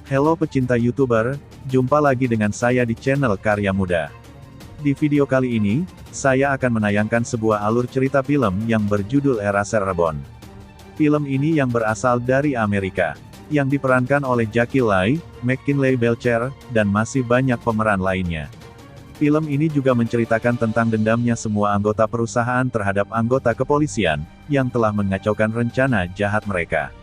Halo pecinta YouTuber, jumpa lagi dengan saya di channel Karya Muda. Di video kali ini, saya akan menayangkan sebuah alur cerita film yang berjudul Eraser Reborn. Film ini yang berasal dari Amerika, yang diperankan oleh Jackie Lai, McKinley Belcher, dan masih banyak pemeran lainnya. Film ini juga menceritakan tentang dendamnya semua anggota perusahaan terhadap anggota kepolisian, yang telah mengacaukan rencana jahat mereka.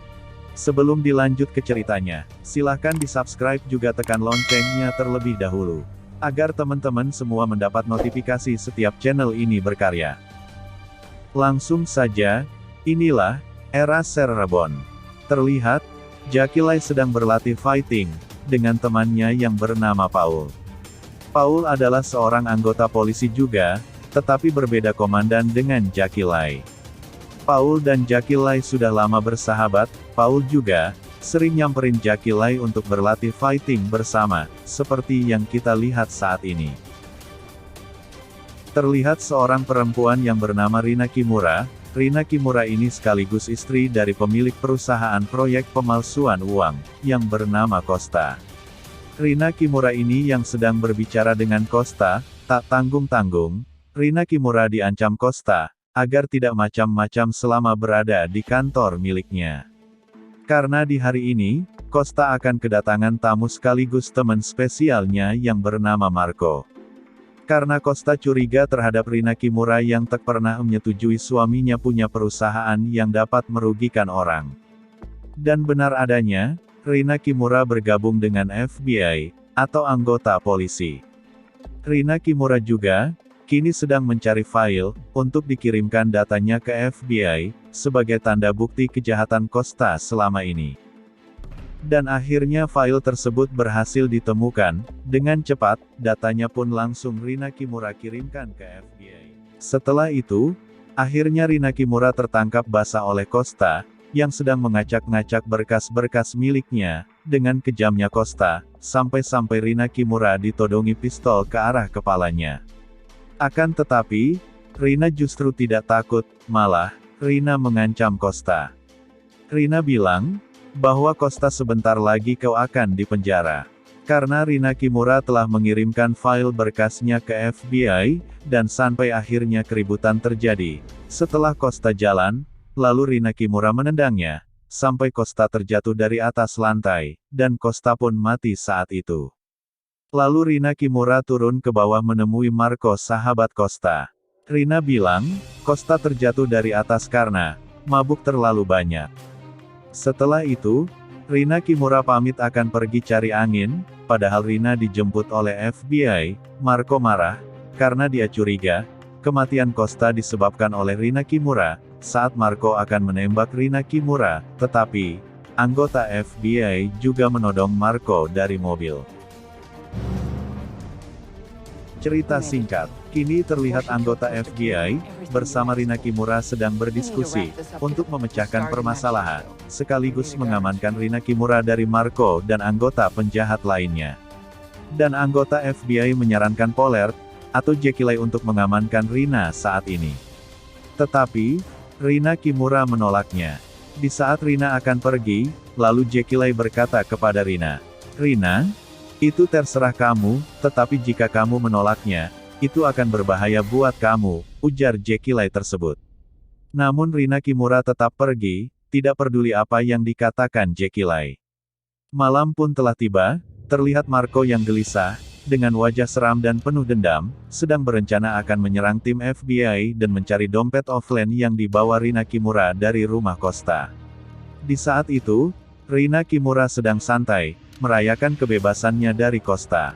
Sebelum dilanjut ke ceritanya, silahkan di-subscribe juga tekan loncengnya terlebih dahulu, agar teman-teman semua mendapat notifikasi setiap channel ini berkarya. Langsung saja, inilah Eraser Reborn. Terlihat, Jackie Lai sedang berlatih fighting, dengan temannya yang bernama Paul. Paul adalah seorang anggota polisi juga, tetapi berbeda komandan dengan Jackie Lai. Paul dan Jackie Lai sudah lama bersahabat. Paul juga sering nyamperin Jackie Lai untuk berlatih fighting bersama, seperti yang kita lihat saat ini. Terlihat seorang perempuan yang bernama Rina Kimura. Rina Kimura ini sekaligus istri dari pemilik perusahaan proyek pemalsuan uang, yang bernama Costa. Rina Kimura ini yang sedang berbicara dengan Costa, tak tanggung-tanggung. Rina Kimura diancam Costa agar tidak macam-macam selama berada di kantor miliknya. Karena di hari ini, Costa akan kedatangan tamu sekaligus teman spesialnya yang bernama Marco. Karena Costa curiga terhadap Rina Kimura yang tak pernah menyetujui suaminya punya perusahaan yang dapat merugikan orang. Dan benar adanya, Rina Kimura bergabung dengan FBI, atau anggota polisi. Rina Kimura juga kini sedang mencari file, untuk dikirimkan datanya ke FBI, sebagai tanda bukti kejahatan Costa selama ini. Dan akhirnya file tersebut berhasil ditemukan, dengan cepat, datanya pun langsung Rina Kimura kirimkan ke FBI. Setelah itu, akhirnya Rina Kimura tertangkap basah oleh Costa, yang sedang mengacak-ngacak berkas-berkas miliknya, dengan kejamnya Costa, sampai-sampai Rina Kimura ditodongi pistol ke arah kepalanya. Akan tetapi, Rina justru tidak takut, malah, Rina mengancam Costa. Rina bilang, bahwa Costa sebentar lagi kau akan dipenjara. Karena Rina Kimura telah mengirimkan file berkasnya ke FBI, dan sampai akhirnya keributan terjadi. Setelah Costa jalan, lalu Rina Kimura menendangnya, sampai Costa terjatuh dari atas lantai, dan Costa pun mati saat itu. Lalu Rina Kimura turun ke bawah menemui Marco sahabat Costa. Rina bilang, Costa terjatuh dari atas karena mabuk terlalu banyak. Setelah itu, Rina Kimura pamit akan pergi cari angin, padahal Rina dijemput oleh FBI. Marco marah, karena dia curiga, kematian Costa disebabkan oleh Rina Kimura, saat Marco akan menembak Rina Kimura, tetapi, anggota FBI juga menodong Marco dari mobil. Cerita singkat, kini terlihat anggota FBI, bersama Rina Kimura sedang berdiskusi, untuk memecahkan permasalahan, sekaligus mengamankan Rina Kimura dari Marco dan anggota penjahat lainnya. Dan anggota FBI menyarankan Pollard, atau Jackie Lai untuk mengamankan Rina saat ini. Tetapi, Rina Kimura menolaknya. Di saat Rina akan pergi, lalu Jackie Lai berkata kepada Rina, "Rina, itu terserah kamu, tetapi jika kamu menolaknya, itu akan berbahaya buat kamu," ujar Jackie Lai tersebut. Namun Rina Kimura tetap pergi, tidak peduli apa yang dikatakan Jackie Lai. Malam pun telah tiba, terlihat Marco yang gelisah, dengan wajah seram dan penuh dendam, sedang berencana akan menyerang tim FBI dan mencari dompet offline yang dibawa Rina Kimura dari rumah Costa. Di saat itu, Rina Kimura sedang santai, merayakan kebebasannya dari Costa.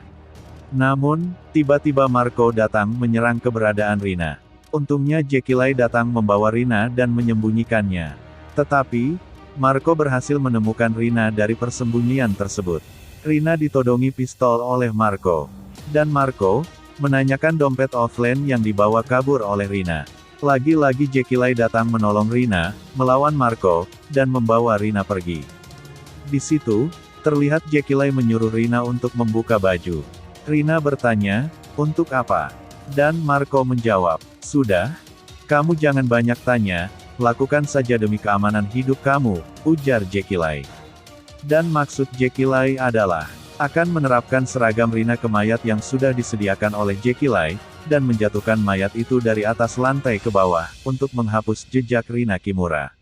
Namun, tiba-tiba Marco datang menyerang keberadaan Rina. Untungnya Jackie Lai datang membawa Rina dan menyembunyikannya. Tetapi, Marco berhasil menemukan Rina dari persembunyian tersebut. Rina ditodongi pistol oleh Marco. Dan Marco menanyakan dompet offline yang dibawa kabur oleh Rina. Lagi-lagi Jackie Lai datang menolong Rina, melawan Marco, dan membawa Rina pergi. Di situ, terlihat Jackie Lai menyuruh Rina untuk membuka baju. Rina bertanya, "Untuk apa?" Dan Marco menjawab, "Sudah, kamu jangan banyak tanya, lakukan saja demi keamanan hidup kamu," ujar Jackie Lai. Dan maksud Jackie Lai adalah akan menerapkan seragam Rina ke mayat yang sudah disediakan oleh Jackie Lai, dan menjatuhkan mayat itu dari atas lantai ke bawah, untuk menghapus jejak Rina Kimura.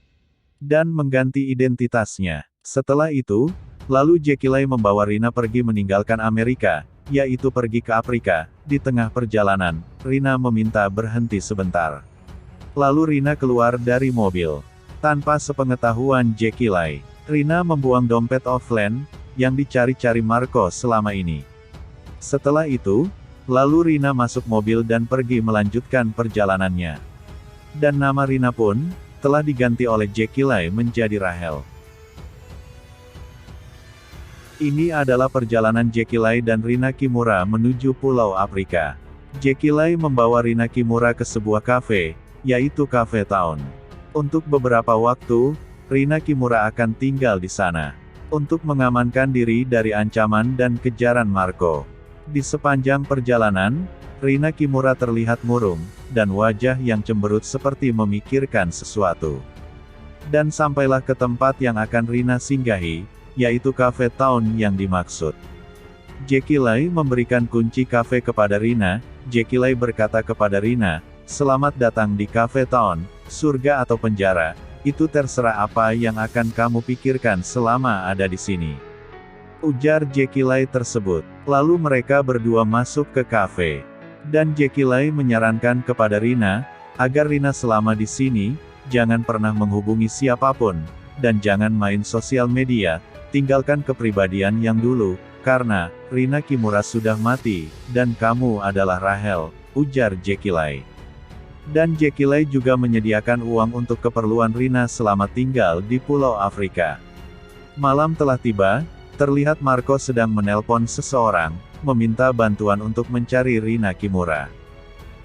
Dan mengganti identitasnya. Setelah itu, lalu Jackie Lai membawa Rina pergi meninggalkan Amerika, yaitu pergi ke Afrika. Di tengah perjalanan, Rina meminta berhenti sebentar. Lalu Rina keluar dari mobil. Tanpa sepengetahuan Jackie Lai, Rina membuang dompet offline, yang dicari-cari Marco selama ini. Setelah itu, lalu Rina masuk mobil dan pergi melanjutkan perjalanannya. Dan nama Rina pun telah diganti oleh Jackie Lai menjadi Rahel. Ini adalah perjalanan Jackie Lai dan Rina Kimura menuju Pulau Afrika. Jackie Lai membawa Rina Kimura ke sebuah kafe, yaitu Cafe Town. Untuk beberapa waktu, Rina Kimura akan tinggal di sana. Untuk mengamankan diri dari ancaman dan kejaran Marco. Di sepanjang perjalanan, Rina Kimura terlihat murung, dan wajah yang cemberut seperti memikirkan sesuatu. Dan sampailah ke tempat yang akan Rina singgahi, yaitu Cafe Town yang dimaksud. Jackie Lai memberikan kunci kafe kepada Rina. Jackie Lai berkata kepada Rina, "Selamat datang di Cafe Town, surga atau penjara, itu terserah apa yang akan kamu pikirkan selama ada di sini." Ujar Jackie Lai tersebut. Lalu mereka berdua masuk ke kafe. Dan Jackie Lai menyarankan kepada Rina, agar Rina selama di sini, jangan pernah menghubungi siapapun, dan jangan main sosial media, tinggalkan kepribadian yang dulu, karena Rina Kimura sudah mati, dan kamu adalah Rahel, ujar Jackie Lai. Dan Jackie Lai juga menyediakan uang untuk keperluan Rina selama tinggal di Pulau Afrika. Malam telah tiba, terlihat Marco sedang menelpon seseorang, meminta bantuan untuk mencari Rina Kimura.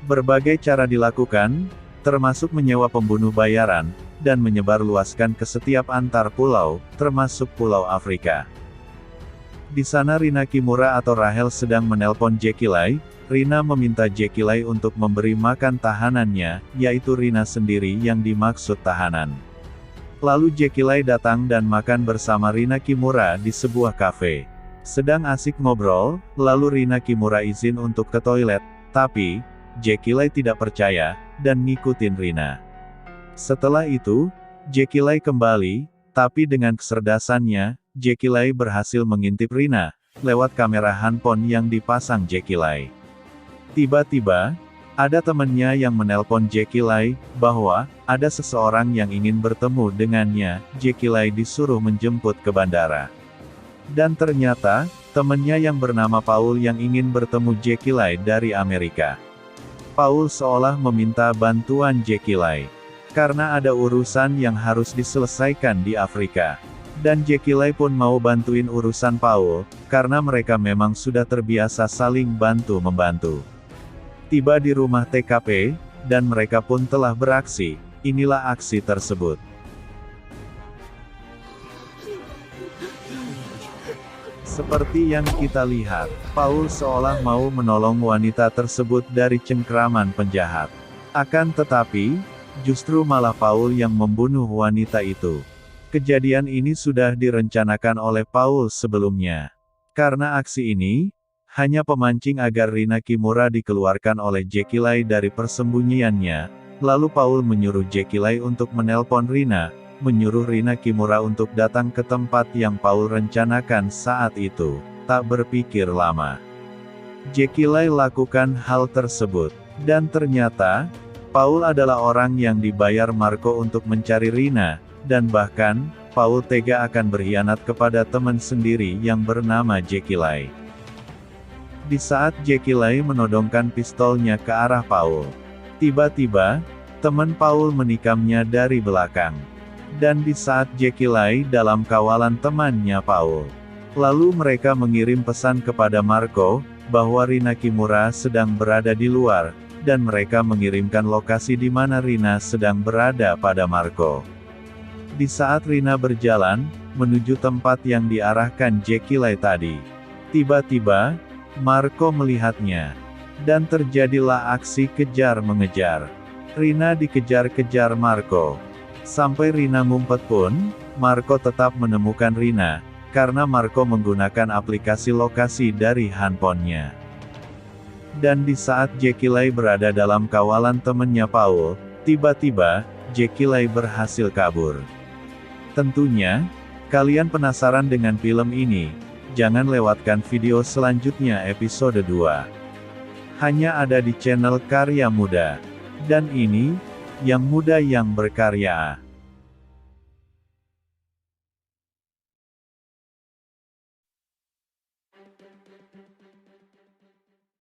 Berbagai cara dilakukan, termasuk menyewa pembunuh bayaran, dan menyebarluaskan ke setiap antar pulau, termasuk Pulau Afrika. Di sana Rina Kimura atau Rahel sedang menelpon Jackie Lai. Rina meminta Jackie Lai untuk memberi makan tahanannya, yaitu Rina sendiri yang dimaksud tahanan. Lalu Jackie Lai datang dan makan bersama Rina Kimura di sebuah kafe. Sedang asik ngobrol, lalu Rina Kimura izin untuk ke toilet, tapi Jackie Lai tidak percaya, dan ngikutin Rina. Setelah itu, Jackie Lai kembali, tapi dengan kecerdasannya, Jackie Lai berhasil mengintip Rina, lewat kamera handphone yang dipasang Jackie Lai. Tiba-tiba, ada temannya yang menelpon Jackie Lai, bahwa ada seseorang yang ingin bertemu dengannya. Jackie Lai disuruh menjemput ke bandara. Dan ternyata, temannya yang bernama Paul yang ingin bertemu Jackie Lai dari Amerika. Paul seolah meminta bantuan Jackie Lai, karena ada urusan yang harus diselesaikan di Afrika. Dan Jackie Lai pun mau bantuin urusan Paul, karena mereka memang sudah terbiasa saling bantu-membantu. Tiba di rumah TKP, dan mereka pun telah beraksi. Inilah aksi tersebut. Seperti yang kita lihat, Paul seolah mau menolong wanita tersebut dari cengkraman penjahat. Akan tetapi, justru malah Paul yang membunuh wanita itu. Kejadian ini sudah direncanakan oleh Paul sebelumnya. Karena aksi ini, hanya pemancing agar Rina Kimura dikeluarkan oleh Jackie Lai dari persembunyiannya, lalu Paul menyuruh Jackie Lai untuk menelpon Rina, menyuruh Rina Kimura untuk datang ke tempat yang Paul rencanakan saat itu. Tak berpikir lama, Jackie Lai lakukan hal tersebut. Dan ternyata, Paul adalah orang yang dibayar Marco untuk mencari Rina, dan bahkan, Paul tega akan berkhianat kepada teman sendiri yang bernama Jackie Lai. Di saat Jackie Lai menodongkan pistolnya ke arah Paul, tiba-tiba, teman Paul menikamnya dari belakang. Dan di saat Jackie Lai dalam kawalan temannya Paul, lalu mereka mengirim pesan kepada Marco, bahwa Rina Kimura sedang berada di luar, dan mereka mengirimkan lokasi di mana Rina sedang berada pada Marco. Di saat Rina berjalan, menuju tempat yang diarahkan Jackie Lai tadi, tiba-tiba, Marco melihatnya. Dan terjadilah aksi kejar-mengejar. Rina dikejar-kejar Marco. Sampai Rina ngumpet pun, Marco tetap menemukan Rina, karena Marco menggunakan aplikasi lokasi dari handphonenya. Dan di saat Jackie Lai berada dalam kawalan temannya Paul, tiba-tiba, Jackie Lai berhasil kabur. Tentunya, kalian penasaran dengan film ini? Jangan lewatkan video selanjutnya episode 2. Hanya ada di channel Karya Muda. Dan ini, Yang Muda Yang Berkarya.